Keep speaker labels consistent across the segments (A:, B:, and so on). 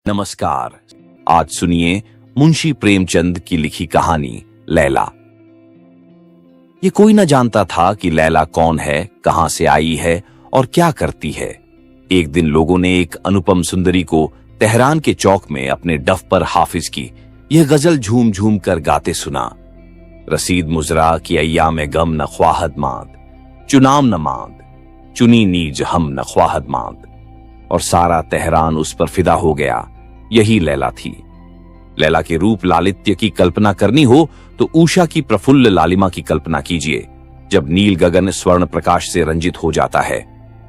A: नमस्कार। आज सुनिए मुंशी प्रेमचंद की लिखी कहानी लैला। ये कोई न जानता था कि लैला कौन है, कहां से आई है और क्या करती है। एक दिन लोगों ने एक अनुपम सुंदरी को तेहरान के चौक में अपने डफ पर हाफिज की यह गजल झूम झूम कर गाते सुना। रसीद मुजरा की अय्याम गम न ख्वाहद मांद, चुनाम न मांद, चुनी नीज हम न ख्वाहद मांद। और सारा तेहरान उस पर फिदा हो गया। यही लैला थी। लैला के रूप लालित्य की कल्पना करनी हो तो उषा की प्रफुल्ल लालिमा की कल्पना कीजिए, जब नील गगन स्वर्ण प्रकाश से रंजित हो जाता है।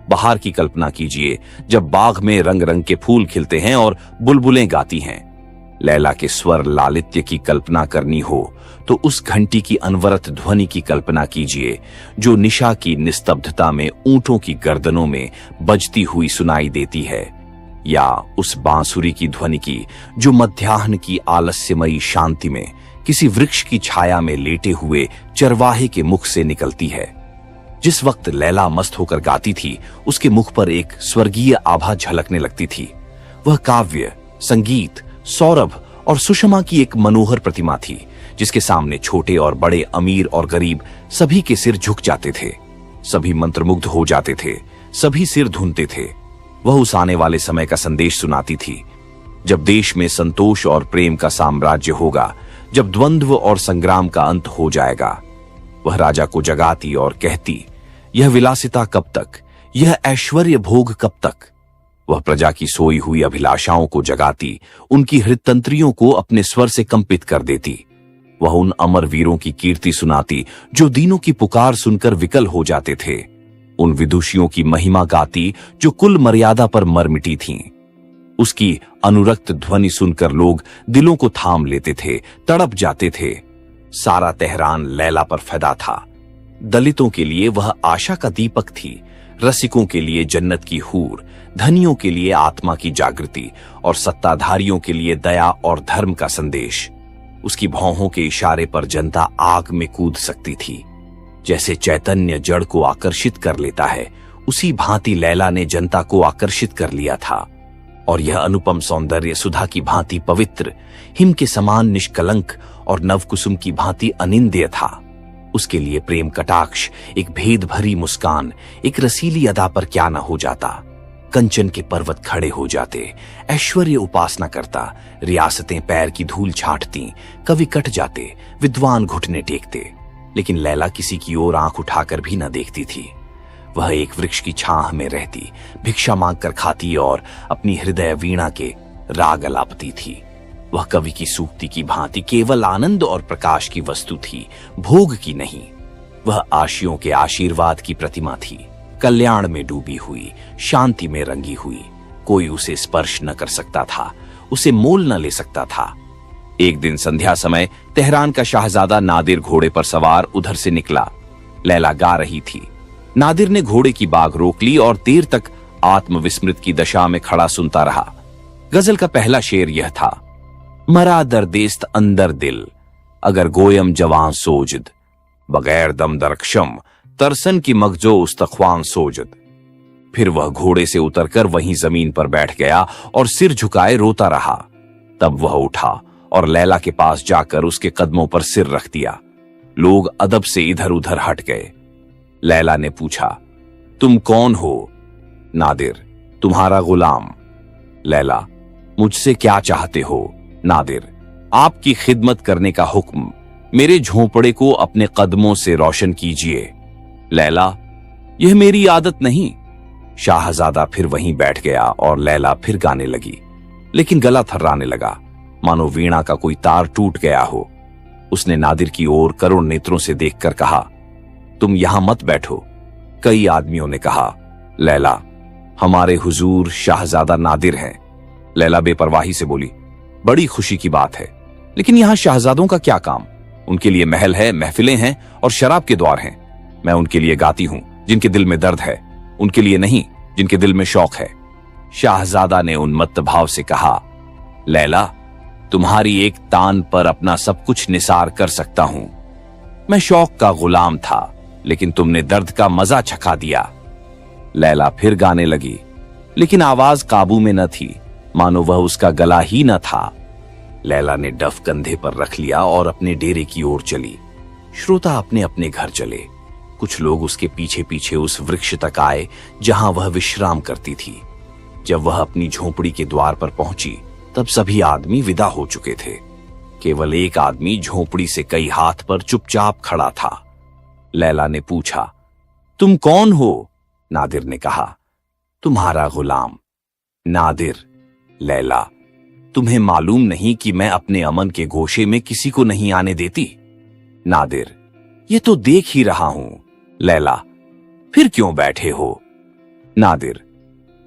A: बहार की कल्पना कीजिए, जब बाग में रंग रंग के फूल खिलते हैं और बुलबुलें गाती हैं। लैला के स्वर लालित्य की कल्पना करनी हो तो उस घंटी की अनवरत ध्वनि की कल्पना कीजिए, जो निशा की निस्तब्धता में ऊंटों की गर्दनों में बजती हुई सुनाई देती है, या उस बांसुरी की ध्वनि की जो मध्याह्न की आलस्यमयी शांति में किसी वृक्ष की छाया में लेटे हुए चरवाहे के मुख से निकलती है। जिस वक्त लैला मस्त होकर गाती थी, उसके मुख पर एक स्वर्गीय आभा झलकने लगती थी। वह काव्य, संगीत, सौरभ और सुषमा की एक मनोहर प्रतिमा थी, जिसके सामने छोटे और बड़े, अमीर और गरीब सभी के सिर झुक जाते थे। सभी मंत्रमुग्ध हो जाते थे, सभी सिर धुनते थे। वह उस आने वाले समय का संदेश सुनाती थी, जब देश में संतोष और प्रेम का साम्राज्य होगा, जब द्वंद्व और संग्राम का अंत हो जाएगा। वह राजा को जगाती और कहती, यह विलासिता कब तक, यह ऐश्वर्य भोग कब तक। वह प्रजा की सोई हुई अभिलाषाओं को जगाती, उनकी हृदयतंत्रियों को अपने स्वर से कंपित कर देती। वह उन अमर वीरों की कीर्ति सुनाती जो दीनों की पुकार सुनकर विकल हो जाते थे। उन विदुषियों की महिमा गाती जो कुल मर्यादा पर मर मिटी थीं। उसकी अनुरक्त ध्वनि सुनकर लोग दिलों को थाम लेते थे, तड़प जाते थे। सारा तेहरान लैला पर फिदा था। दलितों के लिए वह आशा का दीपक थी, रसिकों के लिए जन्नत की हूर, धनियों के लिए आत्मा की जागृति और सत्ताधारियों के लिए दया और धर्म का संदेश। उसकी भौहों के इशारे पर जनता आग में कूद सकती थी। जैसे चैतन्य जड़ को आकर्षित कर लेता है, उसी भांति लैला ने जनता को आकर्षित कर लिया था। और यह अनुपम सौंदर्य सुधा की भांति पवित्र, हिम के समान निष्कलंक और नवकुसुम की भांति अनिंद्य था। उसके लिए प्रेम कटाक्ष, एक भेद भरी मुस्कान, एक रसीली अदा पर क्या न हो जाता। कंचन के पर्वत खड़े हो जाते, ऐश्वर्य उपासना करता, रियासतें पैर की धूल छाटती, कवि कट जाते, विद्वान घुटने टेकते। लेकिन लैला किसी की ओर आंख उठाकर भी न देखती थी। वह एक वृक्ष की छाह में रहती, भिक्षा मांगकर खाती और अपनी हृदय वीणा के राग अलापती थी। वह कवि की सूक्ति की भांति केवल आनंद और प्रकाश की वस्तु थी, भोग की नहीं। वह आशियों के आशीर्वाद की प्रतिमा थी, कल्याण में डूबी हुई, शांति में रंगी हुई। कोई उसे स्पर्श न कर सकता था, उसे मोल न ले सकता था। एक दिन संध्या समय तेहरान का शाहजादा नादिर घोड़े पर सवार उधर से निकला। लैला गा रही थी। नादिर ने घोड़े की बाग रोक ली और देर तक आत्मविस्मृत की दशा में खड़ा सुनता रहा। गजल का पहला शेर यह था, मरा दर्देस्त अंदर दिल, अगर गोयम जवां सोजद, बगैर दम दरक्षम, तरसन की मगजो उस्तख्वान सोजद। फिर वह घोड़े से उतरकर वहीं जमीन पर बैठ गया और सिर झुकाए रोता रहा। तब वह उठा और लैला के पास जाकर उसके कदमों पर सिर रख दिया। लोग अदब से इधर उधर हट गए। लैला ने पूछा, तुम कौन हो? नादिर, तुम्हारा गुलाम। लैला, मुझसे क्या चाहते हो? नादिर, आपकी खिदमत करने का हुक्म। मेरे झोंपड़े को अपने कदमों से रोशन कीजिए। लैला, यह मेरी आदत नहीं। शाहजादा फिर वहीं बैठ गया और लैला फिर गाने लगी, लेकिन गला थर्राने लगा, मानो वीणा का कोई तार टूट गया हो। उसने नादिर की ओर करुण नेत्रों से देखकर कहा, तुम यहां मत बैठो। कई आदमियों ने कहा, लैला, हमारे हुजूर शाहजादा नादिर हैं। लैला बेपरवाही से बोली, बड़ी खुशी की बात है, लेकिन यहां शाहजादों का क्या काम? उनके लिए महल है, महफिलें हैं और शराब के द्वार हैं। मैं उनके लिए गाती हूं जिनके दिल में दर्द है, उनके लिए नहीं जिनके दिल में शौक है। शाहजादा ने उन्मत्त भाव से कहा, लैला, तुम्हारी एक तान पर अपना सब कुछ निसार कर सकता हूं। मैं शौक का गुलाम था, लेकिन तुमने दर्द का मजा चखा दिया। लैला फिर गाने लगी, लेकिन आवाज काबू में न थी। मानो वह उसका गला ही न था। लैला ने डफ कंधे पर रख लिया और अपने डेरे की ओर चली। श्रोता अपने अपने घर चले। कुछ लोग उसके पीछे पीछे उस वृक्ष तक आए जहां वह विश्राम करती थी। जब वह अपनी झोपड़ी के द्वार पर पहुंची तब सभी आदमी विदा हो चुके थे। केवल एक आदमी झोपड़ी से कई हाथ पर चुपचाप खड़ा था। लैला ने पूछा, तुम कौन हो? नादिर ने कहा, तुम्हारा गुलाम। नादिर, लैला, तुम्हें मालूम नहीं कि मैं अपने अमन के गोशे में किसी को नहीं आने देती? नादिर, ये तो देख ही रहा हूं। लैला, फिर क्यों बैठे हो? नादिर,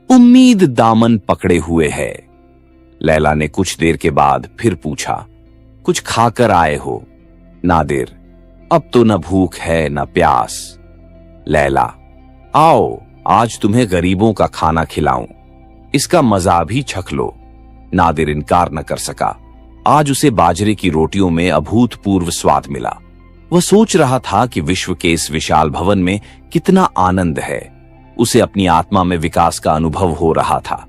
A: उम्मीद दामन पकड़े हुए है। लैला ने कुछ देर के बाद फिर पूछा, कुछ खाकर आए हो? नादिर, अब तो न भूख है न प्यास। लैला, आओ आज तुम्हें गरीबों का खाना खिलाऊं, इसका मजा भी छक लो। नादिर इनकार न कर सका। आज उसे बाजरे की रोटियों में अभूतपूर्व स्वाद मिला। वह सोच रहा था कि विश्व के इस विशाल भवन में कितना आनंद है। उसे अपनी आत्मा में विकास का अनुभव हो रहा था।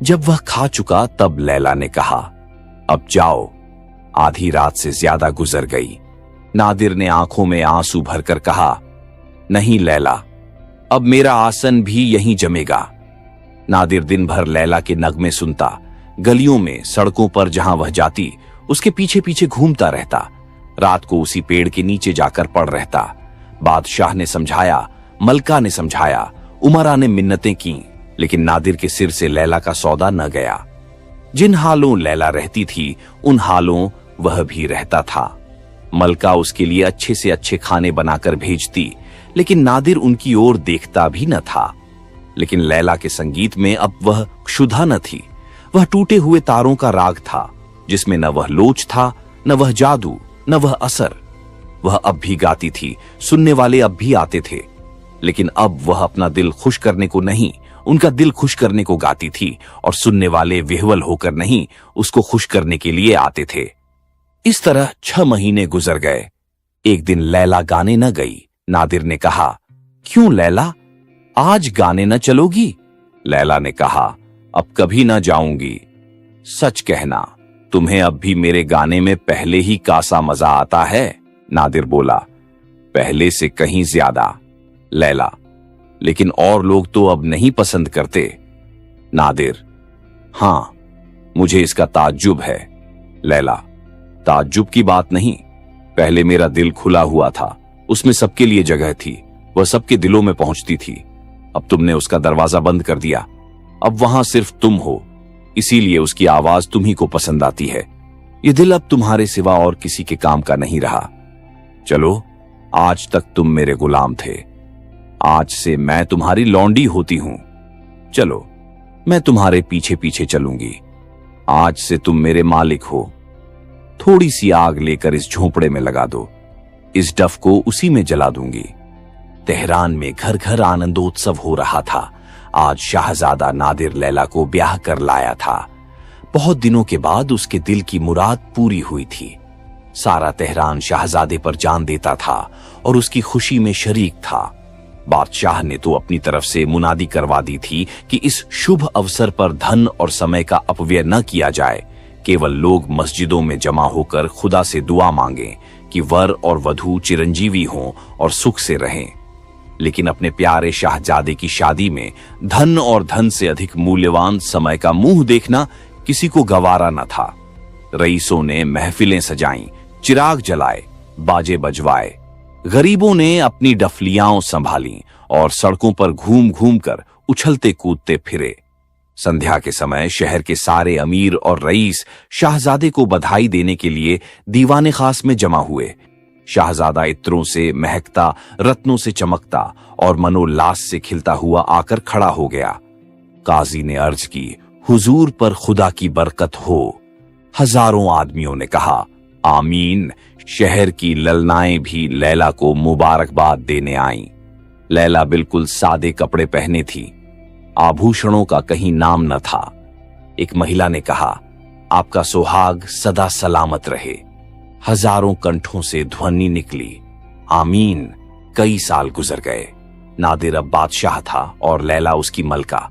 A: जब वह खा चुका तब लैला ने कहा, अब जाओ, आधी रात से ज्यादा गुजर गई। नादिर ने आंखों में आंसू भरकर कहा, नहीं लैला, अब मेरा आसन भी यहीं जमेगा। नादिर दिन भर लैला के नगमे सुनता, गलियों में, सड़कों पर जहां वह जाती उसके पीछे पीछे घूमता रहता। रात को उसी पेड़ के नीचे जाकर पड़ रहता। बादशाह ने समझाया, मलका ने समझाया, उमरा ने मिन्नतें की, लेकिन नादिर के सिर से लैला का सौदा न गया। जिन हालों लैला रहती थी उन हालों वह भी रहता था। मलका उसके लिए अच्छे से अच्छे खाने बनाकर भेजती, लेकिन नादिर उनकी ओर देखता भी न था। लेकिन लैला के संगीत में अब वह क्षुधा न थी। वह टूटे हुए तारों का राग था, जिसमें न वह लोच था, न वह जादू, न वह असर। वह अब भी गाती थी, सुनने वाले अब भी आते थे, लेकिन अब वह अपना दिल खुश करने को नहीं, उनका दिल खुश करने को गाती थी, और सुनने वाले विह्वल होकर नहीं, उसको खुश करने के लिए आते थे। इस तरह 6 महीने गुजर गए। एक दिन लैला गाने न गई। नादिर ने कहा, क्यों लैला, आज गाने न चलोगी? लैला ने कहा, अब कभी ना जाऊंगी। सच कहना, तुम्हें अब भी मेरे गाने में पहले ही कासा मजा आता है? नादिर बोला, पहले से कहीं ज्यादा। लैला, लेकिन और लोग तो अब नहीं पसंद करते। नादिर, हां, मुझे इसका ताज्जुब है। लैला, ताज्जुब की बात नहीं, पहले मेरा दिल खुला हुआ था, उसमें सबके लिए जगह थी, वह सबके दिलों में पहुंचती थी। अब तुमने उसका दरवाजा बंद कर दिया। अब वहां सिर्फ तुम हो, इसीलिए उसकी आवाज तुम्ही को पसंद आती है। यह दिल अब तुम्हारे सिवा और किसी के काम का नहीं रहा। चलो, आज तक तुम मेरे गुलाम थे, आज से मैं तुम्हारी लौंडी होती हूं। चलो, मैं तुम्हारे पीछे पीछे चलूंगी। आज से तुम मेरे मालिक हो। थोड़ी सी आग लेकर इस झोंपड़े में लगा दो, इस डफ को उसी में जला दूंगी। तेहरान में घर घर आनंदोत्सव हो रहा था। आज शाहजादा नादिर लैला को ब्याह कर लाया था। बहुत दिनों के बाद उसके दिल की मुराद पूरी हुई थी। सारा तेहरान शाहजादे पर जान देता था और उसकी खुशी में शरीक था। बादशाह ने तो अपनी तरफ से मुनादी करवा दी थी कि इस शुभ अवसर पर धन और समय का अपव्यय न किया जाए। केवल लोग मस्जिदों में जमा होकर खुदा से दुआ मांगें कि वर और वधू चिरंजीवी हों और सुख से रहें। लेकिन अपने प्यारे शाहजादे की शादी में धन और धन से अधिक मूल्यवान समय का मुंह देखना किसी को गवारा न था। रईसों ने महफिलें सजाईं, चिराग जलाए, बाजे बजवाए। गरीबों ने अपनी डफलियां संभाली और सड़कों पर घूम घूम कर उछलते कूदते फिरे। संध्या के समय शहर के सारे अमीर और रईस शाहजादे को बधाई देने के लिए दीवाने खास में जमा हुए। शाहजादा इत्रों से महकता, रत्नों से चमकता और मनोल्लास से खिलता हुआ आकर खड़ा हो गया। काजी ने अर्ज की, हुजूर पर खुदा की बरकत हो। हजारों आदमियों ने कहा, आमीन। शहर की ललनाएं भी लैला को मुबारकबाद देने आईं। लैला बिल्कुल सादे कपड़े पहने थी, आभूषणों का कहीं नाम न था। एक महिला ने कहा, आपका सुहाग सदा सलामत रहे। हजारों कंठों से ध्वनि निकली, आमीन। कई साल गुजर गए। नादिर अब बादशाह था और लैला उसकी मलका।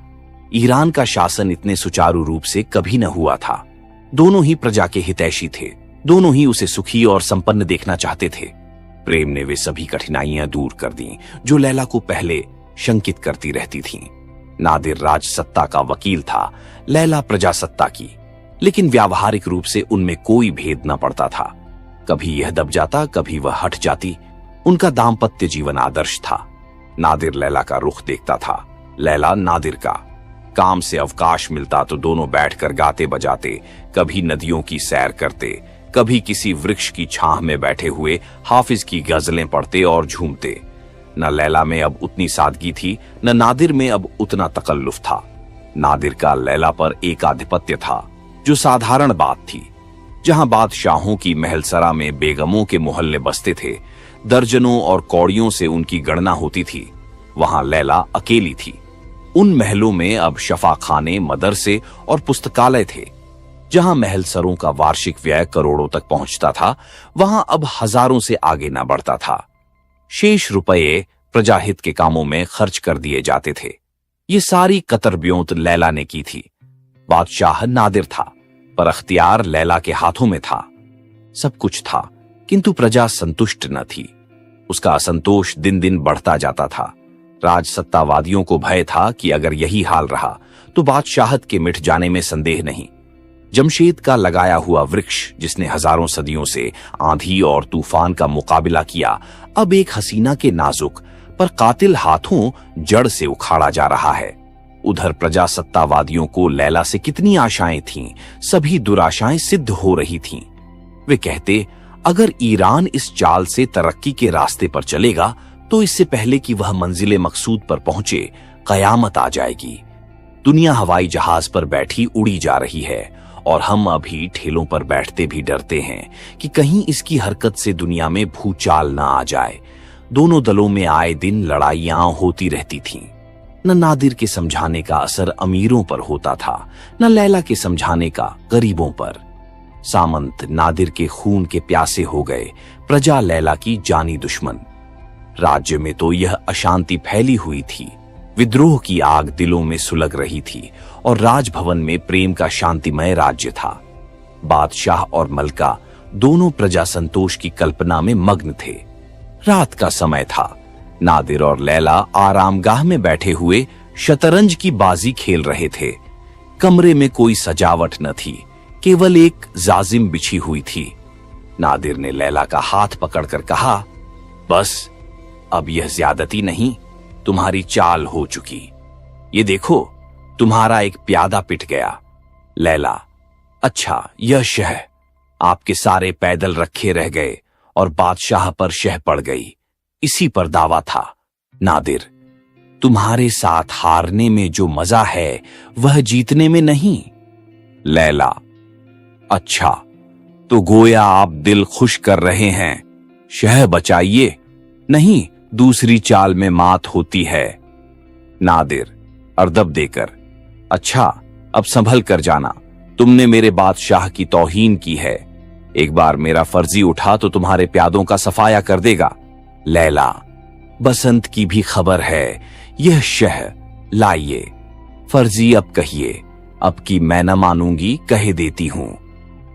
A: ईरान का शासन इतने सुचारू रूप से कभी न हुआ था। दोनों ही प्रजा के हितैषी थे, दोनों ही उसे सुखी और संपन्न देखना चाहते थे। प्रेम ने वे सभी कठिनाइयां दूर कर दी जो लैला को पहले शंकित करती रहती थीं। नादिर राजसत्ता का वकील था, लैला प्रजासत्ता की, लेकिन व्यावहारिक रूप से उनमें कोई भेद न पड़ता था। कभी यह दब जाता, कभी वह हट जाती। उनका दाम्पत्य जीवन आदर्श था। नादिर लैला का रुख देखता था, लैला नादिर का। काम से अवकाश मिलता तो दोनों बैठकर गाते बजाते, कभी नदियों की सैर करते, कभी किसी वृक्ष की छांव में बैठे हुए हाफिज की गजलें पढ़ते और झूमते। न लैला में अब उतनी सादगी थी, न नादिर में अब उतना तकल्लुफ था। नादिर का लैला पर एकाधिपत्य था, जो साधारण बात थी। जहां बादशाहों की महलसरा में बेगमों के मोहल्ले बसते थे, दर्जनों और कौड़ियों से उनकी गणना होती थी, वहां लैला अकेली थी। उन महलों में अब शफाखाने, मदरसे और पुस्तकालय थे। जहां महलसरों का वार्षिक व्यय करोड़ों तक पहुंचता था, वहां अब हजारों से आगे न बढ़ता था। शेष रुपये प्रजाहित के कामों में खर्च कर दिए जाते थे। ये सारी कतरब्योंत लैला ने की थी। बादशाह नादिर था, पर अख्तियार लैला के हाथों में था। सब कुछ था, किंतु प्रजा संतुष्ट न थी। उसका असंतोष दिन दिन बढ़ता जाता था। राजसत्तावादियों को भय था कि अगर यही हाल रहा तो बादशाहत के मिट जाने में संदेह नहीं। जमशेद का लगाया हुआ वृक्ष, जिसने हजारों सदियों से आंधी और तूफान का मुकाबला किया, अब एक हसीना के नाजुक पर कातिल हाथों जड़ से उखाड़ा जा रहा है। उधर प्रजासत्तावादियों को लैला से कितनी आशाएं थीं, सभी दुराशाएं सिद्ध हो रही थीं। वे कहते, अगर ईरान इस चाल से तरक्की के रास्ते पर चलेगा तो इससे पहले कि वह मंजिले मकसूद पर पहुंचे, कयामत आ जाएगी। दुनिया हवाई जहाज पर बैठी उड़ी जा रही है और हम अभी ठेलों पर बैठते भी डरते हैं कि कहीं इसकी हरकत से दुनिया में भूचाल ना आ जाए। दोनों दलों में आए दिन लड़ाइयां होती रहती थीं। न नादिर के समझाने का असर अमीरों पर होता था, न लैला के समझाने का गरीबों पर। सामंत नादिर के खून के प्यासे हो गए, प्रजा लैला की जानी दुश्मन। राज्य में तो यह अशांति फैली हुई थी, विद्रोह की आग दिलों में सुलग रही थी और राजभवन में प्रेम का शांतिमय राज्य था। बादशाह और मलका दोनों प्रजा संतोष की कल्पना में मग्न थे। रात का समय था। नादिर और लैला आरामगाह में बैठे हुए शतरंज की बाजी खेल रहे थे। कमरे में कोई सजावट न थी, केवल एक जाजिम बिछी हुई थी। नादिर ने लैला का हाथ पकड़कर कहा, बस अब यह ज्यादती नहीं, तुम्हारी चाल हो चुकी। ये देखो, तुम्हारा एक प्यादा पिट गया। लैला, अच्छा, यह शह, आपके सारे पैदल रखे रह गए और बादशाह पर शह पड़ गई, इसी पर दावा था। नादिर, तुम्हारे साथ हारने में जो मजा है वह जीतने में नहीं। लैला, अच्छा, तो गोया आप दिल खुश कर रहे हैं। शह बचाइए, नहीं दूसरी चाल में मात होती है। नादिर अर्दब देकर, अच्छा, अब संभल कर जाना, तुमने मेरे बादशाह की तौहीन की है। एक बार मेरा फर्जी उठा तो तुम्हारे प्यादों का सफाया कर देगा। लैला, बसंत की भी खबर है, यह शह लाइए। फर्जी अब कहिए, अब की मैं न मानूंगी, कहे देती हूं।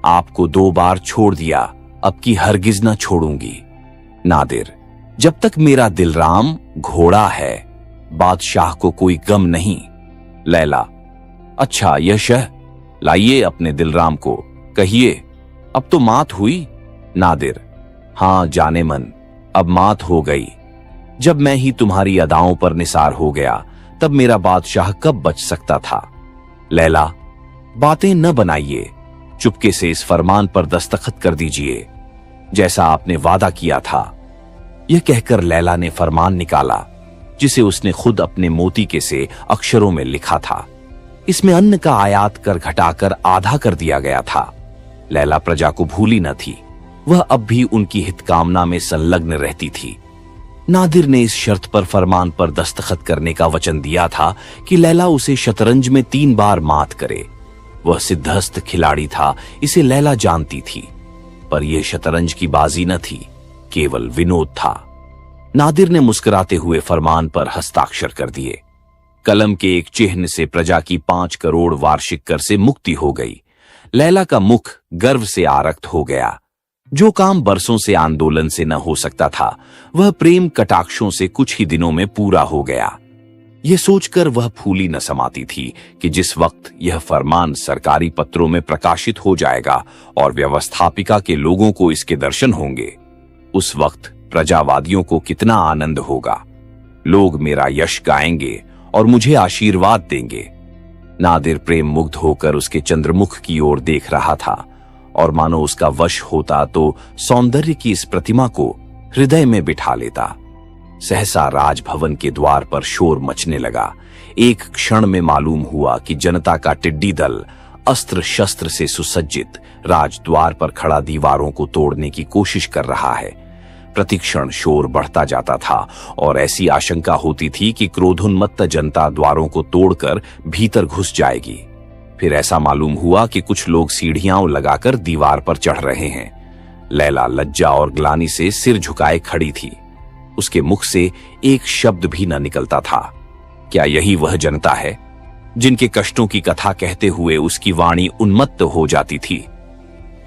A: आपको 2 बार छोड़ दिया, अब की हरगिज न छोड़ूंगी। नादिर, जब तक मेरा दिलराम घोड़ा है, बादशाह को कोई गम नहीं। लैला, अच्छा, यह शह लाइए अपने दिलराम को, कहिए, अब तो मात हुई। नादिर, हां जाने मन, अब मात हो गई। जब मैं ही तुम्हारी अदाओं पर निसार हो गया, तब मेरा बादशाह कब बच सकता था। लैला, बातें न बनाइए, चुपके से इस फरमान पर दस्तखत कर दीजिए, जैसा आपने वादा किया था। यह कहकर लैला ने फरमान निकाला, जिसे उसने खुद अपने मोतिके से अक्षरों में लिखा था। इसमें अन्न का आयात कर घटाकर आधा कर दिया गया था। लैला प्रजा को भूली न थी, वह अब भी उनकी हितकामना में संलग्न रहती थी। नादिर ने इस शर्त पर फरमान पर दस्तखत करने का वचन दिया था कि लैला उसे शतरंज में 3 बार मात करे। वह सिद्धहस्त खिलाड़ी था, इसे लैला जानती थी, पर यह शतरंज की बाजी न थी, केवल विनोद था। नादिर ने मुस्कुराते हुए फरमान पर हस्ताक्षर कर दिए। कलम के एक चिन्ह से प्रजा की 5 करोड़ वार्षिक कर से मुक्ति हो गई। लैला का मुख गर्व से आरक्त हो गया। जो काम बरसों से आंदोलन से न हो सकता था, वह प्रेम कटाक्षों से कुछ ही दिनों में पूरा हो गया। यह सोचकर वह फूली न समाती थी कि जिस वक्त यह फरमान सरकारी पत्रों में प्रकाशित हो जाएगा और व्यवस्थापिका के लोगों को इसके दर्शन होंगे, उस वक्त प्रजावादियों को कितना आनंद होगा। लोग मेरा यश गाएंगे और मुझे आशीर्वाद देंगे। नादिर प्रेम मुग्ध होकर उसके चंद्रमुख की ओर देख रहा था और मानो उसका वश होता तो सौंदर्य की इस प्रतिमा को हृदय में बिठा लेता। सहसा राजभवन के द्वार पर शोर मचने लगा। एक क्षण में मालूम हुआ कि जनता का टिड्डी दल अस्त्र शस्त्र से सुसज्जित राजद्वार पर खड़ा दीवारों को तोड़ने की कोशिश कर रहा है। प्रतिक्षण शोर बढ़ता जाता था और ऐसी आशंका होती थी कि क्रोधोन्मत्त जनता द्वारों को तोड़कर भीतर घुस जाएगी। फिर ऐसा मालूम हुआ कि कुछ लोग सीढ़ियां लगाकर दीवार पर चढ़ रहे हैं। लैला लज्जा और ग्लानि से सिर झुकाए खड़ी थी। उसके मुख से एक शब्द भी न निकलता था। क्या यही वह जनता है जिनके कष्टों की कथा कहते हुए उसकी वाणी उन्मत्त हो जाती थी?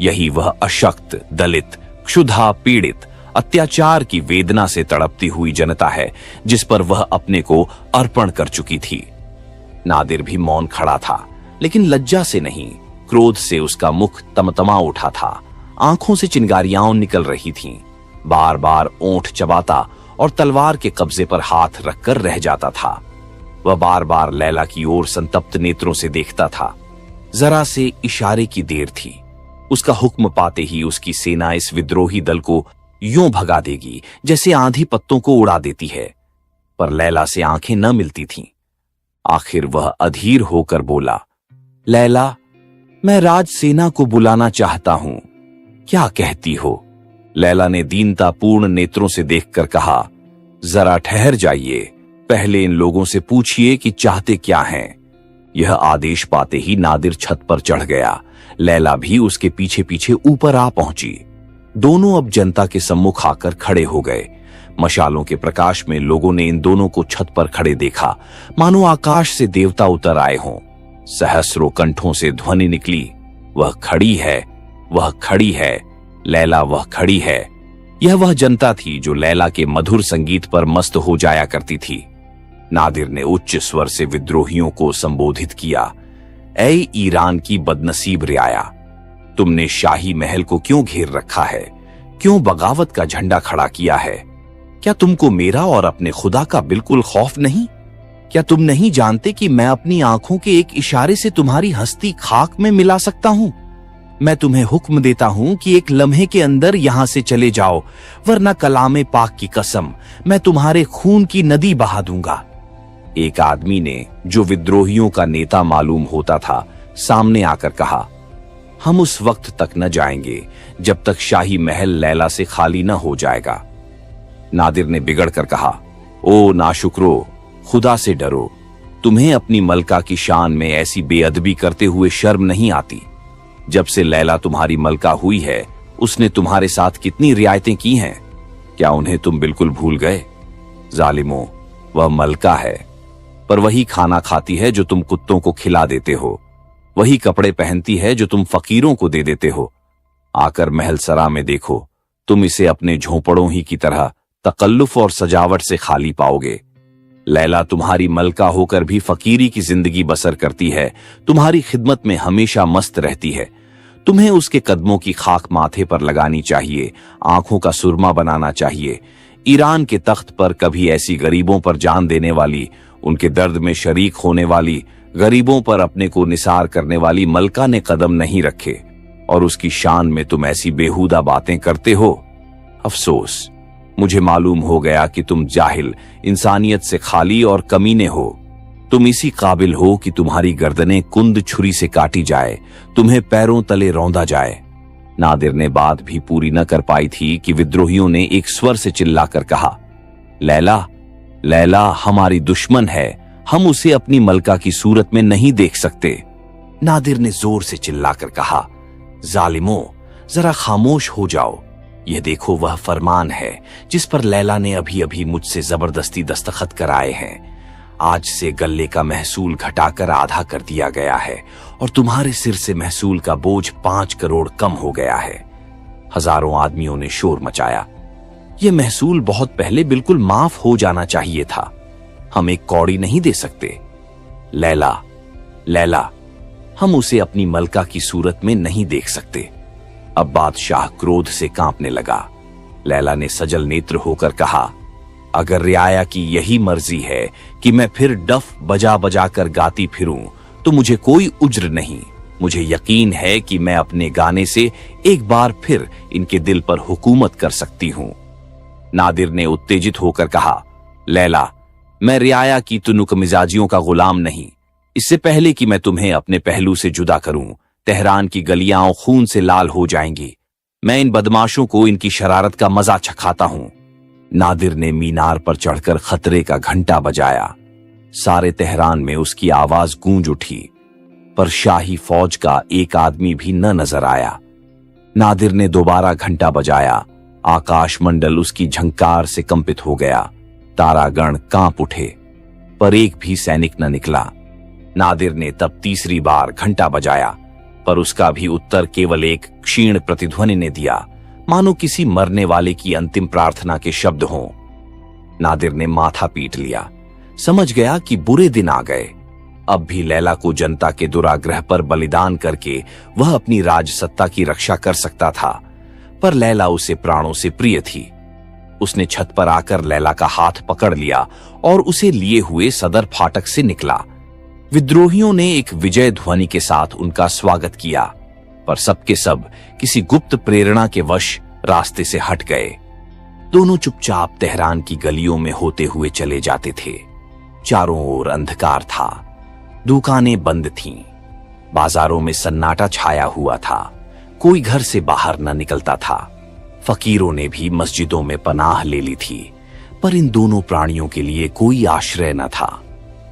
A: यही वह अशक्त, दलित, क्षुधा, पीड़ित, अत्याचार की वेदना से तड़पती हुई जनता है जिस पर वह अपने को अर्पण कर चुकी थी। नादिर भी मौन खड़ा था, लेकिन लज्जा से नहीं, क्रोध से उसका मुख तमतमा उठा था। आंखों से चिंगारियां निकल रही थीं। बार बार ओंठ चबाता और तलवार के कब्जे पर हाथ रखकर रह जाता था। वह बार बार लैला की ओर संतप्त नेत्रों से देखता था। जरा से इशारे की देर थी। उसका हुक्म पाते ही उसकी सेना इस विद्रोही दल को यूं भगा देगी जैसे आंधी पत्तों को उड़ा देती है। पर लैला से आंखें न मिलती थीं। आखिर वह अधीर होकर बोला, लैला, मैं राजसेना को बुलाना चाहता हूं, क्या कहती हो? लैला ने दीनतापूर्ण नेत्रों से देखकर कहा, जरा ठहर जाइए, पहले इन लोगों से पूछिए कि चाहते क्या हैं। यह आदेश पाते ही नादिर छत पर चढ़ गया। लैला भी उसके पीछे पीछे ऊपर आ पहुंची। दोनों अब जनता के सम्मुख आकर खड़े हो गए। मशालों के प्रकाश में लोगों ने इन दोनों को छत पर खड़े देखा, मानो आकाश से देवता उतर आए हों। सहस्रों कंठों से ध्वनि निकली, वह खड़ी है, वह खड़ी है, लैला वह खड़ी है। यह वह जनता थी जो लैला के मधुर संगीत पर मस्त हो जाया करती थी। नादिर ने उच्च स्वर से विद्रोहियों को संबोधित किया, ऐ ईरान की बदनसीब रियाया, तुमने शाही महल को क्यों घेर रखा है? क्यों बगावत का झंडा खड़ा किया है? क्या तुमको मेरा और अपने खुदा का बिल्कुल खौफ नहीं? क्या तुम नहीं जानते कि मैं अपनी आंखों के एक इशारे से तुम्हारी हस्ती खाक में मिला सकता हूं? मैं तुम्हें हुक्म देता हूं कि एक लम्हे के अंदर यहां से चले जाओ, वरना कलामे पाक की कसम, मैं तुम्हारे खून की नदी बहा दूंगा। एक आदमी ने, जो विद्रोहियों का नेता मालूम होता था, सामने आकर कहा, हम उस वक्त तक न जाएंगे जब तक शाही महल लैला से खाली न हो जाएगा। नादिर ने बिगड़कर कहा, ओ नाशुक्रो, खुदा से डरो, तुम्हें अपनी मलका की शान में ऐसी बेअदबी करते हुए शर्म नहीं आती? जब से लैला तुम्हारी मलका हुई है, उसने तुम्हारे साथ कितनी रियायतें की हैं, क्या उन्हें तुम बिल्कुल भूल गए? जालिमों, वह मलका है, पर वही खाना खाती है जो तुम कुत्तों को खिला देते हो, वही कपड़े पहनती है जो तुम फकीरों को दे देते हो। आकर महल सरा में देखो, तुम इसे अपने झोंपड़ों ही की तरह तकल्लुफ और सजावट से खाली पाओगे। लैला तुम्हारी मलका होकर भी फकीरी की जिंदगी बसर करती है, तुम्हारी खिदमत में हमेशा मस्त रहती है। तुम्हें उसके कदमों की खाक माथे पर लगानी चाहिए, आंखों का सुरमा बनाना चाहिए। ईरान के तख्त पर कभी ऐसी गरीबों पर जान देने वाली, उनके दर्द में शरीक होने वाली, गरीबों पर अपने को निसार करने वाली मलका ने कदम नहीं रखे, और उसकी शान में तुम ऐसी बेहुदा बातें करते हो। अफसोस, मुझे मालूम हो गया कि तुम जाहिल, इंसानियत से खाली और कमीने हो। तुम इसी काबिल हो कि तुम्हारी गर्दनें कुंद छुरी से काटी जाए, तुम्हें पैरों तले रौंदा जाए। नादिर ने बात भी पूरी न कर पाई थी कि विद्रोहियों ने एक स्वर से चिल्लाकर कहा, लैला, लैला हमारी दुश्मन है, हम उसे अपनी मलका की सूरत में नहीं देख सकते। नादिर ने जोर से चिल्लाकर कहा, जालिमों, जरा खामोश हो जाओ। यह देखो, वह फरमान है जिस पर लैला ने अभी अभी मुझसे जबरदस्ती दस्तखत कराए हैं। आज से गल्ले का महसूल घटाकर आधा कर दिया गया है और तुम्हारे सिर से महसूल का बोझ 5 करोड़ कम हो गया है। हजारों आदमियों ने शोर मचाया। यह महसूल बहुत पहले बिल्कुल माफ हो जाना चाहिए था। हम एक कौड़ी नहीं दे सकते। लैला, लैला, हम उसे अपनी मलका की सूरत में नहीं देख सकते। अब बादशाह क्रोध से कांपने लगा। लैला ने सजल नेत्र होकर कहा, अगर रियाया की यही मर्जी है कि मैं फिर डफ बजा बजा कर गाती फिरूं तो मुझे कोई उज्र नहीं। मुझे यकीन है कि मैं अपने गाने से एक बार फिर इनके दिल पर हुकूमत कर सकती हूं। नादिर ने उत्तेजित होकर कहा, लैला, मैं रियाया की तुनुक मिजाजियों का गुलाम नहीं। इससे पहले कि मैं तुम्हें अपने पहलू से जुदा करूं, तेहरान की गलियां खून से लाल हो जाएंगी। मैं इन बदमाशों को इनकी शरारत का मजा चखाता हूं। नादिर ने मीनार पर चढ़कर खतरे का घंटा बजाया। सारे तेहरान में उसकी आवाज गूंज उठी, पर शाही फौज का एक आदमी भी न नजर आया। नादिर ने दोबारा घंटा बजाया। आकाश मंडल उसकी झंकार से कंपित हो गया। तारागण कांप उठे, पर एक भी सैनिक न निकला। नादिर ने तब तीसरी बार घंटा बजाया, पर उसका भी उत्तर केवल एक क्षीण प्रतिध्वनि ने दिया, मानो किसी मरने वाले की अंतिम प्रार्थना के शब्द हों। नादिर ने माथा पीट लिया। समझ गया कि बुरे दिन आ गए। अब भी लैला को जनता के दुराग्रह पर बलिदान करके वह अपनी राजसत्ता की रक्षा कर सकता था, पर लैला उसे प्राणों से प्रिय थी। उसने छत पर आकर लैला का हाथ पकड़ लिया और उसे लिए हुए सदर फाटक से निकला। विद्रोहियों ने एक विजय ध्वनि के साथ उनका स्वागत किया, पर सबके सब किसी गुप्त प्रेरणा के वश रास्ते से हट गए। दोनों चुपचाप तेहरान की गलियों में होते हुए चले जाते थे। चारों ओर अंधकार था। दुकानें बंद थीं। बाजारों में सन्नाटा छाया हुआ था। कोई घर से बाहर न निकलता था। फकीरों ने भी मस्जिदों में पनाह ले ली थी, पर इन दोनों प्राणियों के लिए कोई आश्रय न था।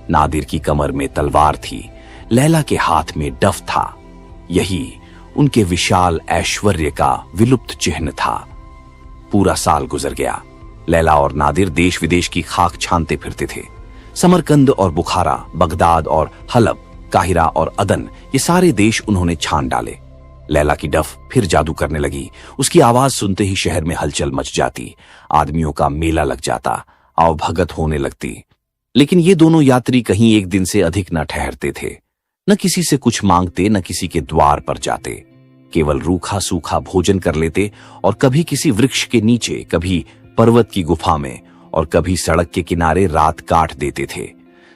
A: नादिर की कमर में तलवार थी, लैला के हाथ में डफ था। यही उनके विशाल ऐश्वर्य का विलुप्त चिन्ह था। पूरा साल गुजर गया। लैला और नादिर देश विदेश की खाक छानते फिरते थे। समरकंद और बुखारा, बगदाद और हलब, काहिरा और अदन, ये सारे देश उन्होंने छान डाले। लैला की डफ फिर जादू करने लगी। उसकी आवाज सुनते ही शहर में हलचल मच जाती। आदमियों का मेला लग जाता, आवभगत होने लगती। लेकिन ये दोनों यात्री कहीं एक दिन से अधिक न ठहरते थे। न किसी से कुछ मांगते, न किसी के द्वार पर जाते। केवल रूखा सूखा भोजन कर लेते और कभी किसी वृक्ष के नीचे, कभी पर्वत की गुफा में और कभी सड़क के किनारे रात काट देते थे।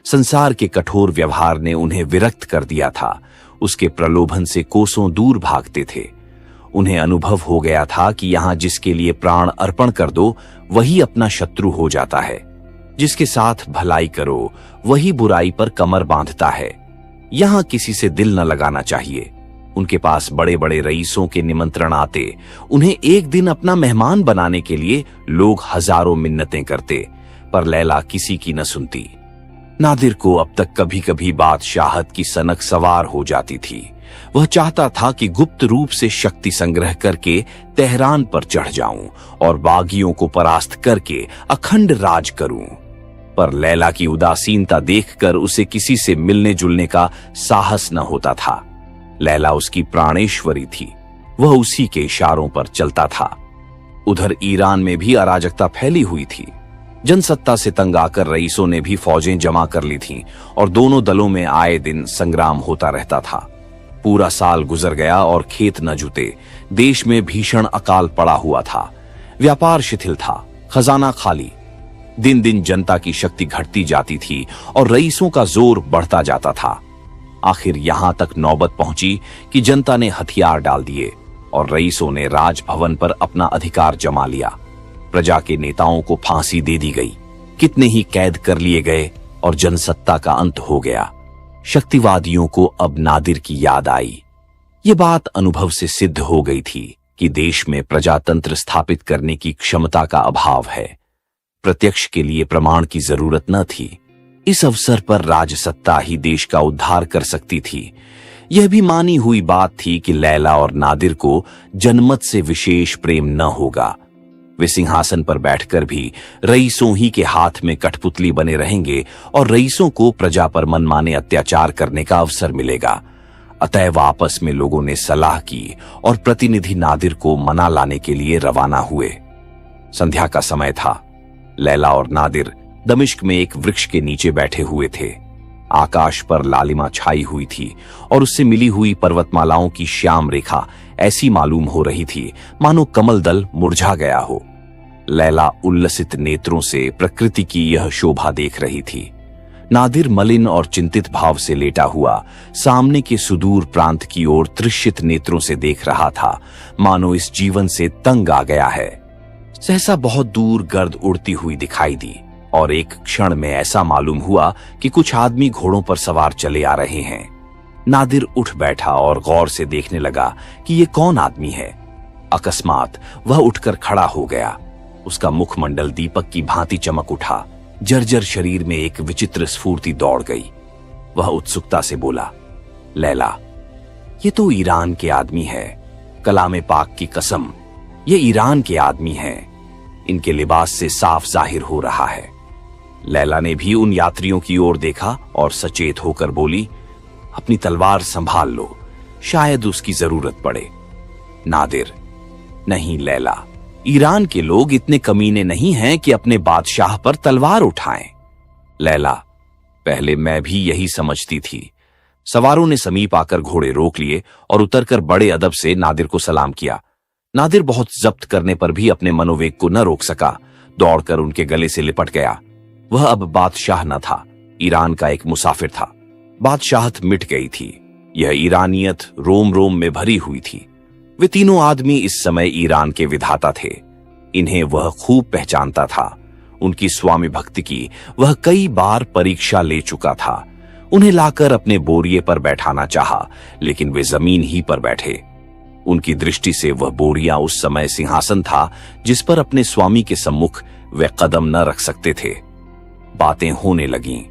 A: संसार के कठोर व्यवहार ने उन्हें विरक्त कर दिया था। उसके प्रलोभन से कोसों दूर भागते थे। उन्हें अनुभव हो गया था कि यहां जिसके लिए प्राण अर्पण कर दो वही अपना शत्रु हो जाता है। जिसके साथ भलाई करो वही बुराई पर कमर बांधता है। यहां किसी से दिल न लगाना चाहिए। उनके पास बड़े बड़े रईसों के निमंत्रण आते। उन्हें एक दिन अपना मेहमान बनाने के लिए लोग हजारों मिन्नतें करते, पर लैला किसी की न सुनती। नादिर को अब तक कभी कभी बादशाहत की सनक सवार हो जाती थी। वह चाहता था कि गुप्त रूप से शक्ति संग्रह करके तेहरान पर चढ़ जाऊं और बागियों को परास्त करके अखंड राज करूं, पर लैला की उदासीनता देखकर उसे किसी से मिलने जुलने का साहस न होता था। लैला उसकी प्राणेश्वरी थी। वह उसी के इशारों पर चलता था। उधर ईरान में भी अराजकता फैली हुई थी। जनसत्ता से तंग आकर रईसों ने भी फौजें जमा कर ली थीं और दोनों दलों में आए दिन संग्राम होता रहता था। पूरा साल गुजर गया और खेत न जुते। देश में भीषण अकाल पड़ा हुआ था। व्यापार शिथिल था, खजाना खाली। दिन दिन जनता की शक्ति घटती जाती थी और रईसों का जोर बढ़ता जाता था। आखिर यहां तक नौबत पहुंची कि जनता ने हथियार डाल दिए और रईसों ने राजभवन पर अपना अधिकार जमा लिया। प्रजा के नेताओं को फांसी दे दी गई। कितने ही कैद कर लिए गए और जनसत्ता का अंत हो गया। शक्तिवादियों को अब नादिर की याद आई। ये बात अनुभव से सिद्ध हो गई थी कि देश में प्रजातंत्र स्थापित करने की क्षमता का अभाव है। प्रत्यक्ष के लिए प्रमाण की जरूरत न थी। इस अवसर पर राजसत्ता ही देश का उद्धार कर सकती थी। यह भी मानी हुई बात थी कि लैला और नादिर को जनमत से विशेष प्रेम न होगा। वे सिंहासन पर बैठकर भी रईसों ही के हाथ में कठपुतली बने रहेंगे और रईसों को प्रजा पर मनमाने अत्याचार करने का अवसर मिलेगा। अतएव आपस में लोगों ने सलाह की और प्रतिनिधि नादिर को मना लाने के लिए रवाना हुए। संध्या का समय था। लैला और नादिर दमिश्क में एक वृक्ष के नीचे बैठे हुए थे। आकाश पर लालिमा छाई हुई थी और उससे मिली हुई पर्वतमालाओं की श्याम रेखा ऐसी मालूम हो रही थी मानो कमल दल मुरझा गया हो। लैला उल्लसित नेत्रों से प्रकृति की यह शोभा देख रही थी। नादिर मलिन और चिंतित भाव से लेटा हुआ सामने के सुदूर प्रांत की ओर तृषित नेत्रों से देख रहा था, मानो इस जीवन से तंग आ गया है। सहसा बहुत दूर गर्द उड़ती हुई दिखाई दी और एक क्षण में ऐसा मालूम हुआ कि कुछ आदमी घोड़ों पर सवार चले आ रहे हैं। नादिर उठ बैठा और गौर से देखने लगा कि ये कौन आदमी है। अकस्मात वह उठकर खड़ा हो गया। उसका मुखमंडल दीपक की भांति चमक उठा। जर्जर शरीर में एक विचित्र स्फूर्ति दौड़ गई। वह उत्सुकता से बोला, लैला, ये तो ईरान के आदमी है। कलामे पाक की कसम, ये ईरान के आदमी हैं। इनके लिबास से साफ जाहिर हो रहा है। लैला ने भी उन यात्रियों की ओर देखा और सचेत होकर बोली, अपनी तलवार संभाल लो, शायद उसकी जरूरत पड़े। नादिर, नहीं लैला, ईरान के लोग इतने कमीने नहीं हैं कि अपने बादशाह पर तलवार उठाएं। लैला, पहले मैं भी यही समझती थी। सवारों ने समीप आकर घोड़े रोक लिए और उतरकर बड़े अदब से नादिर को सलाम किया। नादिर बहुत जब्त करने पर भी अपने मनोवेग को न रोक सका, दौड़कर उनके गले से लिपट गया। वह अब बादशाह न था, ईरान का एक मुसाफिर था। बादशाहत मिट गई थी। यह ईरानियत रोम रोम में भरी हुई थी। वे तीनों आदमी इस समय ईरान के विधाता थे। इन्हें वह खूब पहचानता था। उनकी स्वामी भक्ति की वह कई बार परीक्षा ले चुका था। उन्हें लाकर अपने बोरिये पर बैठाना चाहा, लेकिन वे जमीन ही पर बैठे। उनकी दृष्टि से वह बोरिया उस समय सिंहासन था जिस पर अपने स्वामी के सम्मुख वे कदम न रख सकते थे। बातें होने लगीं।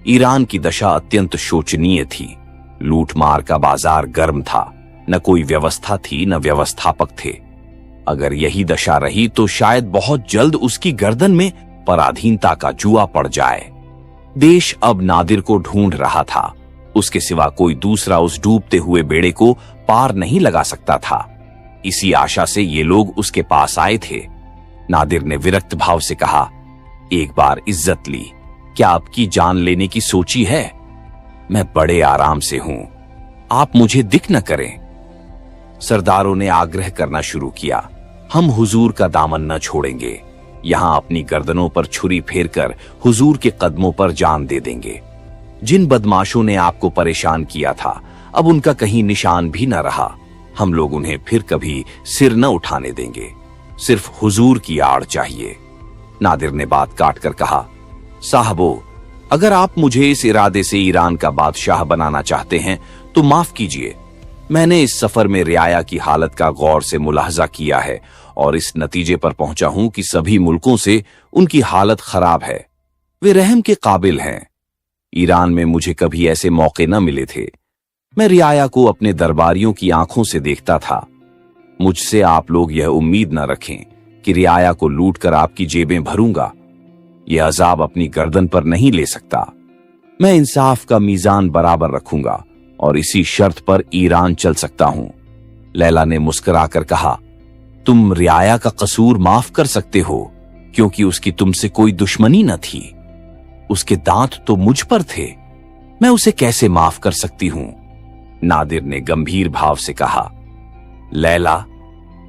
A: ईरान की दशा अत्यंत शोचनीय थी। लूटमार का बाजार गर्म था। न कोई व्यवस्था थी, न व्यवस्थापक थे। अगर यही दशा रही तो शायद बहुत जल्द उसकी गर्दन में पराधीनता का जुआ पड़ जाए। देश अब नादिर को ढूंढ रहा था। उसके सिवा कोई दूसरा उस डूबते हुए बेड़े को पार नहीं लगा सकता था। इसी आशा से ये लोग उसके पास आए थे। नादिर ने विरक्त भाव से कहा, एक बार इज्जत ली, क्या आपकी जान लेने की सोची है? मैं बड़े आराम से हूं, आप मुझे दिख न करें। सरदारों ने आग्रह करना शुरू किया, हम हुजूर का दामन न छोड़ेंगे। यहां अपनी गर्दनों पर छुरी फेरकर हुजूर के कदमों पर जान दे देंगे। जिन बदमाशों ने आपको परेशान किया था, अब उनका कहीं निशान भी न रहा। हम लोग उन्हें फिर कभी सिर न उठाने देंगे। सिर्फ हुजूर की आड़ चाहिए। नादिर ने बात काट कर कहा, साहबो, अगर आप मुझे इस इरादे से ईरान का बादशाह बनाना चाहते हैं तो माफ कीजिए। मैंने इस सफर में रियाया की हालत का गौर से मुलाहजा किया है और इस नतीजे पर पहुंचा हूं कि सभी मुल्कों से उनकी हालत खराब है। वे रहम के काबिल हैं। ईरान में मुझे कभी ऐसे मौके न मिले थे। मैं रियाया को अपने दरबारियों की आंखों से देखता था। मुझसे आप लोग यह उम्मीद न रखें कि रियाया को लूट कर आपकी जेबें भरूंगा। यह अजाब अपनी गर्दन पर नहीं ले सकता। मैं इंसाफ का मीजान बराबर रखूंगा और इसी शर्त पर ईरान चल सकता हूं। लैला ने मुस्कुराकर कहा, तुम रियाया का कसूर माफ कर सकते हो क्योंकि उसकी तुमसे कोई दुश्मनी न थी। उसके दांत तो मुझ पर थे, मैं उसे कैसे माफ कर सकती हूं? नादिर ने गंभीर भाव से कहा, लैला,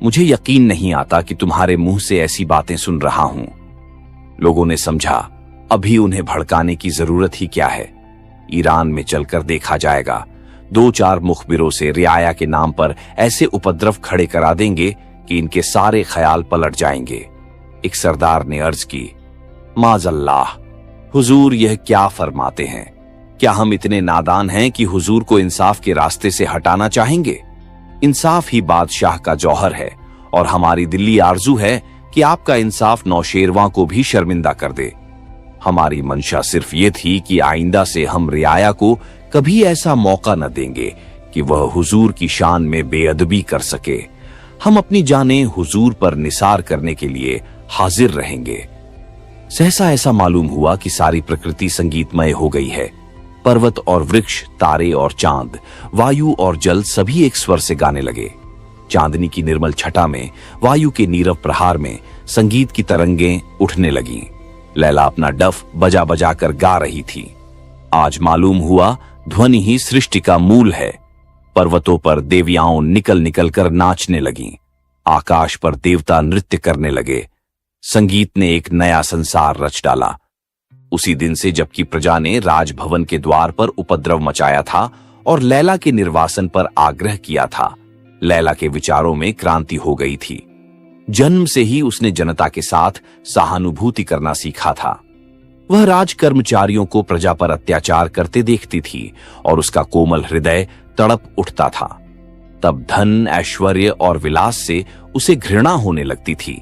A: मुझे यकीन नहीं आता कि तुम्हारे मुंह से ऐसी बातें सुन रहा हूं। लोगों ने समझा अभी उन्हें भड़काने की जरूरत ही क्या है। ईरान में चलकर देखा जाएगा। 2-4 मुखबिरों से रियाया के नाम पर ऐसे उपद्रव खड़े करा देंगे कि इनके सारे ख्याल पलट जाएंगे। एक सरदार ने अर्ज की, माज़अल्लाह, हुजूर यह क्या फरमाते हैं? क्या हम इतने नादान हैं कि हुजूर को इंसाफ के रास्ते से हटाना चाहेंगे? इंसाफ ही बादशाह का जौहर है और हमारी दिल्ली आरजू है कि आपका इंसाफ नौशेरवां को भी शर्मिंदा कर दे। हमारी मंशा सिर्फ ये थी कि आइंदा से हम रियाया को कभी ऐसा मौका न देंगे कि वह हुजूर की शान में बेअदबी कर सके। हम अपनी जानें हुजूर पर निसार करने के लिए हाजिर रहेंगे। सहसा ऐसा मालूम हुआ कि सारी प्रकृति संगीतमय हो गई है। पर्वत और वृक्ष, तारे और चांद, वायु और जल सभी एक स्वर से गाने लगे। चांदनी की निर्मल छटा में, वायु के नीरव प्रहार में संगीत की तरंगें उठने लगीं। लैला अपना डफ बजा बजा कर गा रही थी। आज मालूम हुआ ध्वनि ही सृष्टि का मूल है। पर्वतों पर देवियाओं निकल निकल कर नाचने लगीं। आकाश पर देवता नृत्य करने लगे। संगीत ने एक नया संसार रच डाला। उसी दिन से जबकि प्रजा ने राजभवन के द्वार पर उपद्रव मचाया था और लैला के निर्वासन पर आग्रह किया था, लैला के विचारों में क्रांति हो गई थी। जन्म से ही उसने जनता के साथ सहानुभूति करना सीखा था। वह राज कर्मचारियों को प्रजा पर अत्याचार करते देखती थी और उसका कोमल हृदय तड़प उठता था। तब धन, ऐश्वर्य और विलास से उसे घृणा होने लगती थी,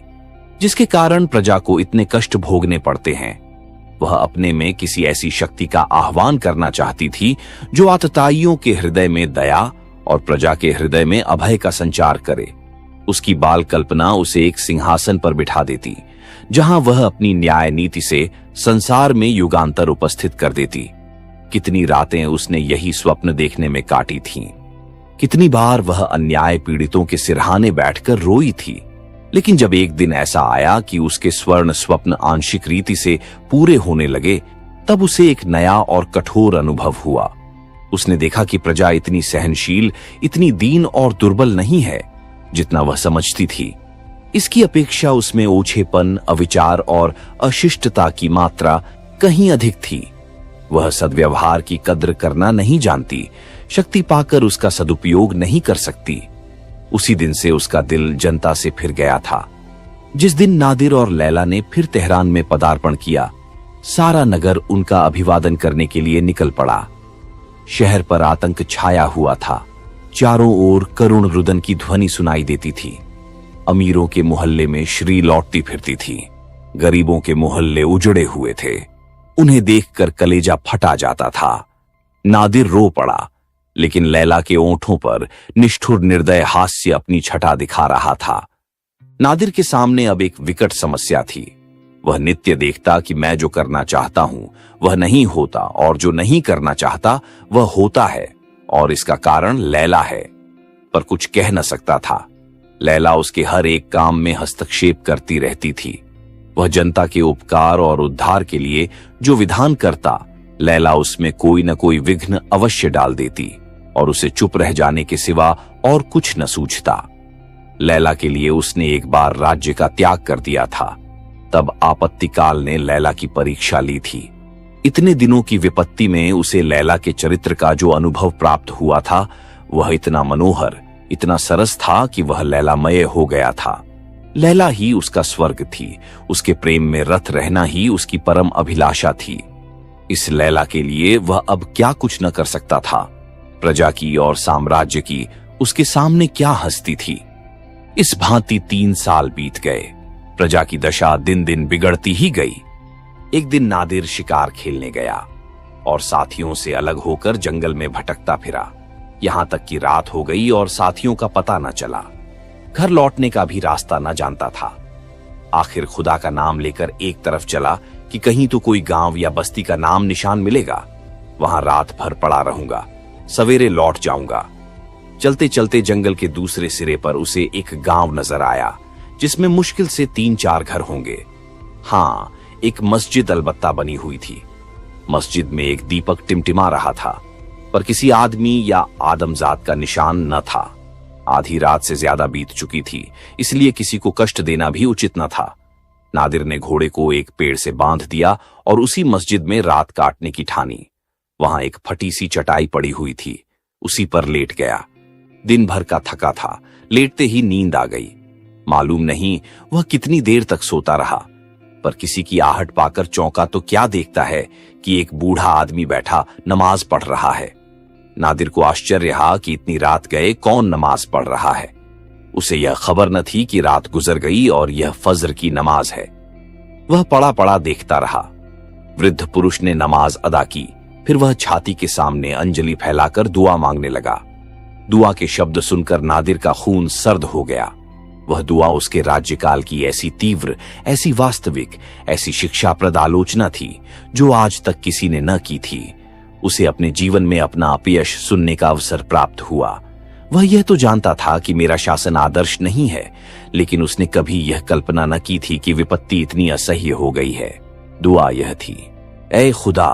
A: जिसके कारण प्रजा को इतने कष्ट भोगने पड़ते हैं। वह अपने में किसी ऐसी शक्ति का आह्वान करना चाहती थी जो आतताइयों के हृदय में दया और प्रजा के हृदय में अभय का संचार करे। उसकी बाल कल्पना उसे एक सिंहासन पर बिठा देती, जहां वह अपनी न्याय नीति से संसार में युगांतर उपस्थित कर देती। कितनी रातें उसने यही स्वप्न देखने में काटी थीं। कितनी बार वह अन्याय पीड़ितों के सिरहाने बैठकर रोई थी। लेकिन जब एक दिन ऐसा आया कि उसके स्वर्ण स्वप्न आंशिक रीति से पूरे होने लगे, तब उसे एक नया और कठोर अनुभव हुआ। उसने देखा कि प्रजा इतनी सहनशील, इतनी दीन और दुर्बल नहीं है जितना वह समझती थी। इसकी अपेक्षा उसमें ओछेपन, अविचार और अशिष्टता की मात्रा कहीं अधिक थी। वह सद्व्यवहार की कद्र करना नहीं जानती, शक्ति पाकर उसका सदुपयोग नहीं कर सकती। उसी दिन से उसका दिल जनता से फिर गया था। जिस दिन नादिर और लैला ने फिर तेहरान में पदार्पण किया, सारा नगर उनका अभिवादन करने के लिए निकल पड़ा। शहर पर आतंक छाया हुआ था। चारों ओर करुण रुदन की ध्वनि सुनाई देती थी। अमीरों के मोहल्ले में श्री लौटती फिरती थी। गरीबों के मोहल्ले उजड़े हुए थे। उन्हें देखकर कलेजा फटा जाता था। नादिर रो पड़ा, लेकिन लैला के ओंठों पर निष्ठुर निर्दय हास्य अपनी छटा दिखा रहा था। नादिर के सामने अब एक विकट समस्या थी। वह नित्य देखता कि मैं जो करना चाहता हूं वह नहीं होता, और जो नहीं करना चाहता वह होता है, और इसका कारण लैला है। पर कुछ कह न सकता था। लैला उसके हर एक काम में हस्तक्षेप करती रहती थी। वह जनता के उपकार और उद्धार के लिए जो विधान करता, लैला उसमें कोई न कोई विघ्न अवश्य डाल देती, और उसे चुप रह जाने के सिवा और कुछ न सूझता। लैला के लिए उसने एक बार राज्य का त्याग कर दिया था। तब आपत्तिकाल ने लैला की परीक्षा ली थी। इतने दिनों की विपत्ति में उसे लैला के चरित्र का जो अनुभव प्राप्त हुआ था, वह इतना मनोहर, इतना सरस था कि वह लैलामय हो गया था। लैला ही उसका स्वर्ग थी। उसके प्रेम में रत रहना ही उसकी परम अभिलाषा थी। इस लैला के लिए वह अब क्या कुछ न कर सकता था। प्रजा की और साम्राज्य की उसके सामने क्या हस्ती थी। इस भांति 3 साल बीत गए। प्रजा की दशा दिन दिन बिगड़ती ही गई। एक दिन नादिर शिकार खेलने गया और साथियों से अलग होकर जंगल में भटकता फिरा। यहां तक कि रात हो गई और साथियों का पता न चला। घर लौटने का भी रास्ता न जानता था। आखिर खुदा का नाम लेकर एक तरफ चला कि कहीं तो कोई गांव या बस्ती का नाम निशान मिलेगा। वहां रात भर पड़ा रहूंगा, सवेरे लौट जाऊंगा। चलते चलते जंगल के दूसरे सिरे पर उसे एक गांव नजर आया, जिसमें मुश्किल से 3-4 घर होंगे। हाँ, एक मस्जिद अलबत्ता बनी हुई थी। मस्जिद में एक दीपक टिमटिमा रहा था, पर किसी आदमी या आदमजात का निशान न था। आधी रात से ज्यादा बीत चुकी थी, इसलिए किसी को कष्ट देना भी उचित न था। नादिर ने घोड़े को एक पेड़ से बांध दिया और उसी मस्जिद में रात काटने की ठानी। वहां एक फटी सी चटाई पड़ी हुई थी, उसी पर लेट गया। दिन भर का थका था, लेटते ही नींद आ गई। मालूम नहीं वह कितनी देर तक सोता रहा, पर किसी की आहट पाकर चौंका तो क्या देखता है कि एक बूढ़ा आदमी बैठा नमाज पढ़ रहा है। नादिर को आश्चर्य रहा कि इतनी रात गए कौन नमाज पढ़ रहा है। उसे यह खबर न थी कि रात गुजर गई और यह फज्र की नमाज है। वह पड़ा पड़ा देखता रहा। वृद्ध पुरुष ने नमाज अदा की, फिर वह छाती के सामने अंजलि फैलाकर दुआ मांगने लगा। दुआ के शब्द सुनकर नादिर का खून सर्द हो गया। वह दुआ उसके राज्यकाल की ऐसी तीव्र, ऐसी वास्तविक, ऐसी शिक्षाप्रद आलोचना थी जो आज तक किसी ने न की थी। उसे अपने जीवन में अपना अपयश सुनने का अवसर प्राप्त हुआ। वह यह तो जानता था कि मेरा शासन आदर्श नहीं है, लेकिन उसने कभी यह कल्पना न की थी कि विपत्ति इतनी असह्य हो गई है। दुआ यह थी, ऐ खुदा,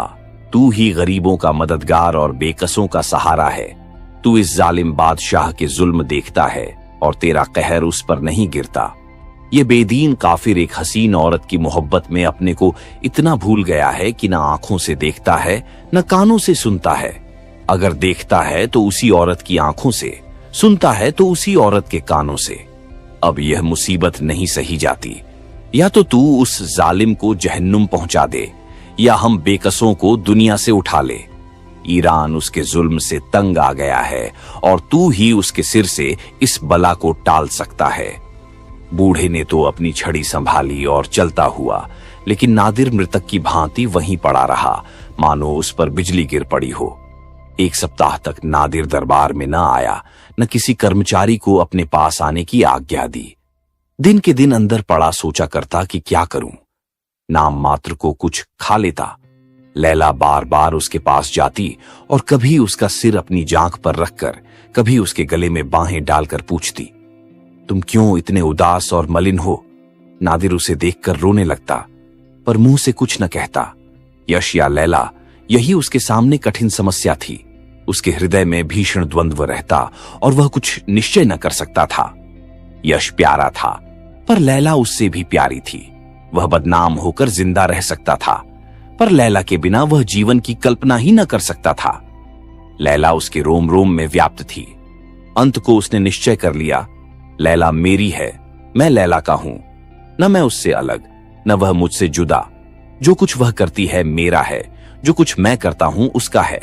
A: तू ही गरीबों का मददगार और बेकसों का सहारा है। तू इस जालिम बादशाह के जुल्म देखता है और तेरा कहर उस पर नहीं गिरता। ये बेदीन काफिर एक हसीन औरत की मोहब्बत में अपने को इतना भूल गया है कि न आंखों से देखता है न कानों से सुनता है। अगर देखता है तो उसी औरत की आंखों से, सुनता है तो उसी औरत के कानों से। अब यह मुसीबत नहीं सही जाती। या तो तू उस जालिम को जहन्नुम पहुंचा दे, या हम बेकसों को दुनिया से उठा ले। ईरान उसके जुल्म से तंग आ गया है और तू ही उसके सिर से इस बला को टाल सकता है। बूढ़े ने तो अपनी छड़ी संभाली और चलता हुआ, लेकिन नादिर मृतक की भांति वहीं पड़ा रहा, मानो उस पर बिजली गिर पड़ी हो। 1 सप्ताह तक नादिर दरबार में न आया, न किसी कर्मचारी को अपने पास आने की आज्ञा दी। दिन के दिन अंदर पड़ा सोचा करता कि क्या करूं। नाम मात्र को कुछ खा लेता। लैला बार बार उसके पास जाती और कभी उसका सिर अपनी जांघ पर रखकर, कभी उसके गले में बाहें डालकर पूछती, तुम क्यों इतने उदास और मलिन हो? नादिर उसे देखकर रोने लगता, पर मुंह से कुछ न कहता। यश या लैला, यही उसके सामने कठिन समस्या थी। उसके हृदय में भीषण द्वंद्व रहता और वह कुछ निश्चय न कर सकता था। यश प्यारा था, पर लैला उससे भी प्यारी थी। वह बदनाम होकर जिंदा रह सकता था, पर लैला के बिना वह जीवन की कल्पना ही न कर सकता था। लैला उसके रोम रोम में व्याप्त थी। अंत को उसने निश्चय कर लिया, लैला मेरी है, मैं लैला का हूं, न मैं उससे अलग, न वह मुझसे जुदा। जो कुछ वह करती है मेरा है, जो कुछ मैं करता हूं उसका है।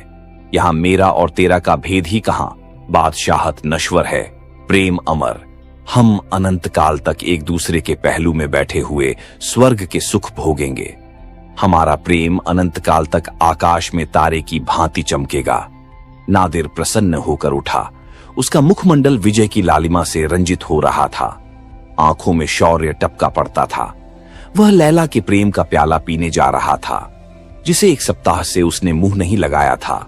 A: यहां मेरा और तेरा का भेद ही कहां। बादशाहत नश्वर है, प्रेम अमर। हम अनंत काल तक एक दूसरे के पहलू में बैठे हुए स्वर्ग के सुख भोगेंगे। हमारा प्रेम अनंत काल तक आकाश में तारे की भांति चमकेगा। नादिर प्रसन्न होकर उठा। उसका मुखमंडल विजय की लालिमा से रंजित हो रहा था। आंखों में शौर्य टपका पड़ता था। वह लैला के प्रेम का प्याला पीने जा रहा था, जिसे 1 सप्ताह से उसने मुंह नहीं लगाया था।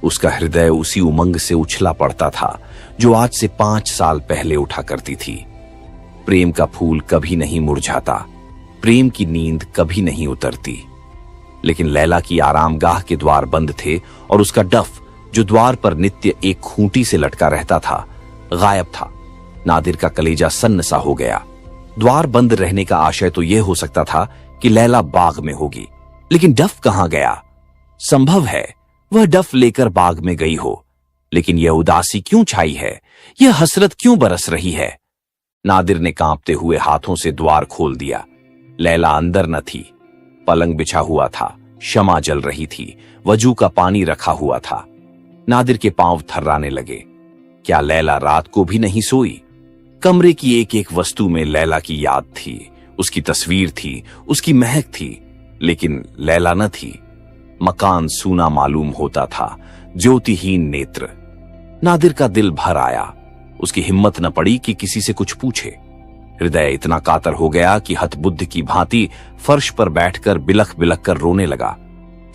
A: उसका हृदय उसी उमंग से उछला पड़ता था जो आज से 5 साल पहले उठा करती थी। प्रेम का फूल कभी नहीं मुरझाता, प्रेम की नींद कभी नहीं उतरती। लेकिन लैला की आरामगाह के द्वार बंद थे और उसका डफ, जो द्वार पर नित्य एक खूंटी से लटका रहता था, गायब था। नादिर का कलेजा सन्न सा हो गया। द्वार बंद रहने का आशय तो यह हो सकता था कि लैला बाग में होगी, लेकिन डफ कहां गया? संभव है वह डफ लेकर बाग में गई हो, लेकिन यह उदासी क्यों छाई है? यह हसरत क्यों बरस रही है? नादिर ने कांपते हुए हाथों से द्वार खोल दिया। लैला अंदर न थी। पलंग बिछा हुआ था, शमा जल रही थी, वजू का पानी रखा हुआ था। नादिर के पांव थर्राने लगे। क्या लैला रात को भी नहीं सोई? कमरे की एक एक वस्तु में लैला की याद थी, उसकी तस्वीर थी, उसकी महक थी, लेकिन लैला न थी। मकान सूना मालूम होता था, ज्योतिहीन नेत्र। नादिर का दिल भर आया। उसकी हिम्मत न पड़ी कि किसी से कुछ पूछे। हृदय इतना कातर हो गया कि हतबुद्ध की भांति फर्श पर बैठकर बिलख बिलख कर रोने लगा।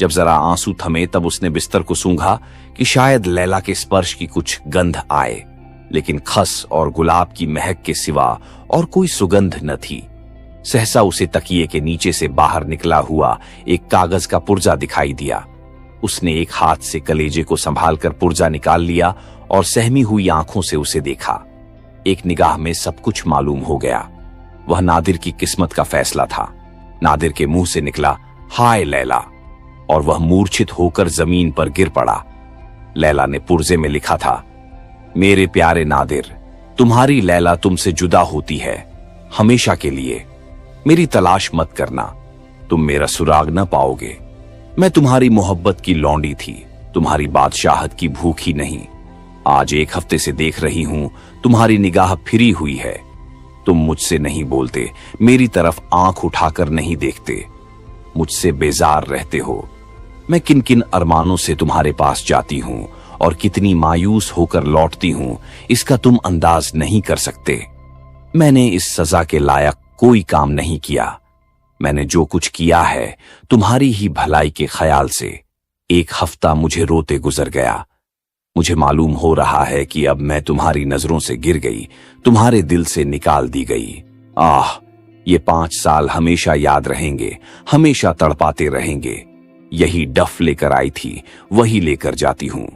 A: जब जरा आंसू थमे तब उसने बिस्तर को सूंघा कि शायद लैला के स्पर्श की कुछ गंध आए, लेकिन खस और गुलाब की महक के सिवा और कोई सुगंध न थी। सहसा उसे तकिए के नीचे से बाहर निकला हुआ एक कागज का पुर्जा दिखाई दिया। उसने एक हाथ से कलेजे को संभालकर पुर्जा निकाल लिया और सहमी हुई आंखों से उसे देखा। एक निगाह में सब कुछ मालूम हो गया। वह नादिर की किस्मत का फैसला था। नादिर के मुंह से निकला, हाय लैला, और वह मूर्छित होकर जमीन पर गिर पड़ा। लैला ने पुर्जे में लिखा था, मेरे प्यारे नादिर, तुम्हारी लैला तुमसे जुदा होती है, हमेशा के लिए। मेरी तलाश मत करना, तुम मेरा सुराग न पाओगे। मैं तुम्हारी मोहब्बत की लौंडी थी, तुम्हारी बादशाहत की भूखी नहीं। आज 1 हफ्ते से देख रही हूं तुम्हारी निगाह फिरी हुई है। तुम मुझसे नहीं बोलते, मेरी तरफ आंख उठाकर नहीं देखते, मुझसे बेजार रहते हो। मैं किन किन अरमानों से तुम्हारे पास जाती हूं और कितनी मायूस होकर लौटती हूं, इसका तुम अंदाज नहीं कर सकते। मैंने इस सजा के लायक कोई काम नहीं किया। मैंने जो कुछ किया है तुम्हारी ही भलाई के ख्याल से। एक हफ्ता मुझे रोते गुजर गया। मुझे मालूम हो रहा है कि अब मैं तुम्हारी नजरों से गिर गई, तुम्हारे दिल से निकाल दी गई। आह, ये 5 साल हमेशा याद रहेंगे, हमेशा तड़पाते रहेंगे। यही डफ लेकर आई थी, वही लेकर जाती हूं।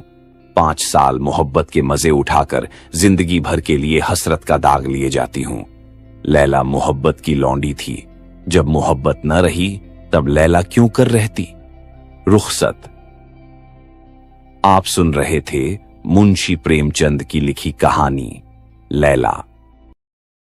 A: 5 साल मोहब्बत के मजे उठाकर जिंदगी भर के लिए हसरत का दाग लिए जाती हूं। लैला मोहब्बत की लौंडी थी। जब मोहब्बत न रही तब लैला क्यों कर रहती? रुखसत। आप सुन रहे थे मुंशी प्रेमचंद की लिखी कहानी लैला।